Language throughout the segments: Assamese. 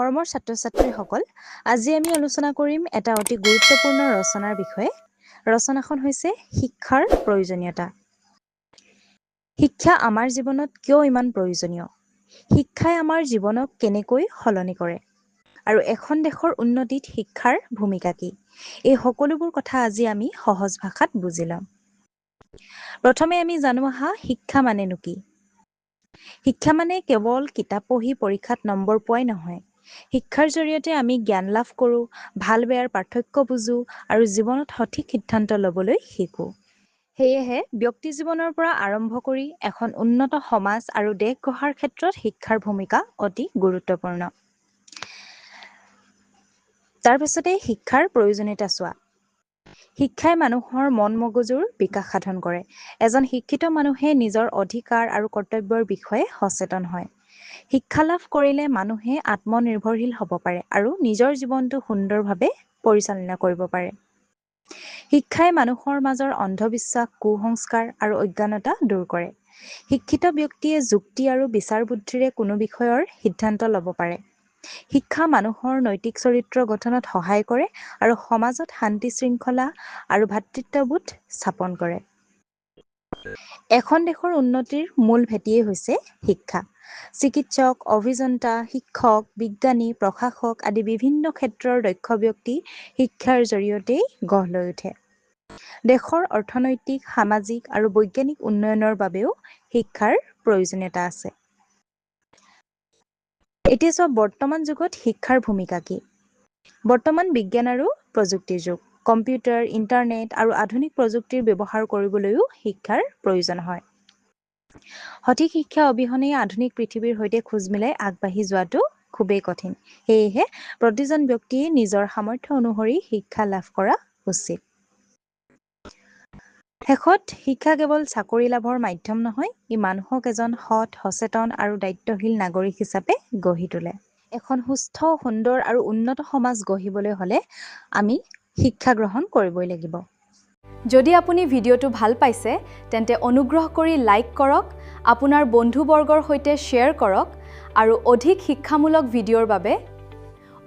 মৰমৰ ছাত্ৰ-ছাত্ৰীসকল, আজি আমি আলোচনা কৰিম এটা অতি গুৰুত্বপূৰ্ণ ৰচনাৰ বিষয়ে। ৰচনাখন হৈছে শিক্ষাৰ প্ৰয়োজনীয়তা। শিক্ষা আমাৰ জীৱনত কিয় ইমান প্ৰয়োজনীয়? শিক্ষাই আমাৰ জীৱনক কেনেকৈ সলনি কৰে? আৰু এখন দেশৰ উন্নতিত শিক্ষাৰ ভূমিকা কি? এই সকলোবোৰ কথা আজি আমি সহজ ভাষাত বুজি ল'ম। প্ৰথমে আমি জানো আহা শিক্ষা মানেনো কি? শিক্ষা মানে কেৱল কিতাপ পঢ়ি পৰীক্ষাত নম্বৰ পোৱাই নহয়। শিক্ষাৰ জৰিয়তে আমি জ্ঞান লাভ কৰোঁ, ভাল বেয়াৰ পাৰ্থক্য বুজোঁ আৰু জীৱনত সঠিক সিদ্ধান্ত ল'বলৈ শিকোঁ। সেয়েহে ব্যক্তি জীৱনৰ পৰা আৰম্ভ কৰি এখন উন্নত সমাজ আৰু দেশ গঢ়াৰ ক্ষেত্ৰত শিক্ষাৰ ভূমিকা অতি গুৰুত্বপূৰ্ণ। তাৰপিছতে শিক্ষাৰ প্ৰয়োজনীয়তা চোৱা। শিক্ষাই মানুহৰ মন মগজুৰ বিকাশ সাধন কৰে। এজন শিক্ষিত মানুহে নিজৰ অধিকাৰ আৰু কৰ্তব্যৰ বিষয়ে সচেতন হয়। শিক্ষা লাভ কৰিলে মানুহে আত্মনিৰ্ভৰশীল হ'ব পাৰে আৰু নিজৰ জীৱনটো সুন্দৰভাৱে পৰিচালনা কৰিব পাৰে। শিক্ষাই মানুহৰ মাজৰ অন্ধবিশ্বাস, কুসংস্কাৰ আৰু অজ্ঞানতা দূৰ কৰে। শিক্ষিত ব্যক্তিয়ে যুক্তি আৰু বিচাৰ বুদ্ধিৰে কোনো বিষয়ৰ সিদ্ধান্ত ল'ব পাৰে। শিক্ষা মানুহৰ নৈতিক চৰিত্ৰ গঠনত সহায় কৰে আৰু সমাজত শান্তি শৃংখলা আৰু ভাতৃত্ববোধ স্থাপন কৰে। এখন দেশৰ উন্নতিৰ মূল ভেটিয়েই হৈছে শিক্ষা। চিকিৎসক, অভিযন্তা, শিক্ষক, বিজ্ঞানী, প্ৰশাসক আদি বিভিন্ন ক্ষেত্ৰৰ দক্ষ ব্যক্তি শিক্ষাৰ জৰিয়তেই গঢ় লৈ উঠে। দেশৰ অৰ্থনৈতিক, সামাজিক আৰু বৈজ্ঞানিক উন্নয়নৰ বাবেও শিক্ষাৰ প্ৰয়োজনীয়তা আছে। এতিয়া চোৱা বৰ্তমান যুগত শিক্ষাৰ ভূমিকা কি? বৰ্তমান বিজ্ঞান আৰু প্ৰযুক্তিৰ যুগ। কম্পিউটাৰ, ইণ্টাৰনেট আৰু আধুনিক প্ৰযুক্তিৰ ব্যৱহাৰ কৰিবলৈও শিক্ষাৰ প্ৰয়োজন হয়। সঠিক শিক্ষা অবিহনে আধুনিক পৃথিৱীৰ সৈতে খোজ মিলাই আগবাঢ়ি যোৱাটো খুবেই কঠিন। সেয়েহে প্ৰতিজন ব্যক্তিয়ে নিজৰ সামৰ্থ্য অনুসৰি শিক্ষা লাভ কৰা উচিত। শেষত শিক্ষা কেৱল চাকৰি লাভৰ মাধ্যম নহয়, ই মানুহক এজন সৎ, সচেতন আৰু দায়িত্বশীল নাগৰিক হিচাপে গঢ়ি তোলে। এখন সুস্থ, সুন্দৰ আৰু উন্নত সমাজ গঢ়িবলৈ হ'লে আমি শিক্ষা গ্ৰহণ কৰিবই লাগিব। যদি আপুনি ভিডিঅ'টো ভাল পাইছে, তেন্তে অনুগ্ৰহ কৰি লাইক কৰক, আপোনাৰ বন্ধুবৰ্গৰ সৈতে শ্বেয়াৰ কৰক আৰু অধিক শিক্ষামূলক ভিডিঅ'ৰ বাবে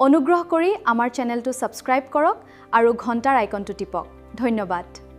অনুগ্ৰহ কৰি আমাৰ চেনেলটো ছাবস্ক্ৰাইব কৰক আৰু ঘণ্টাৰ আইকনটো টিপক। ধন্যবাদ।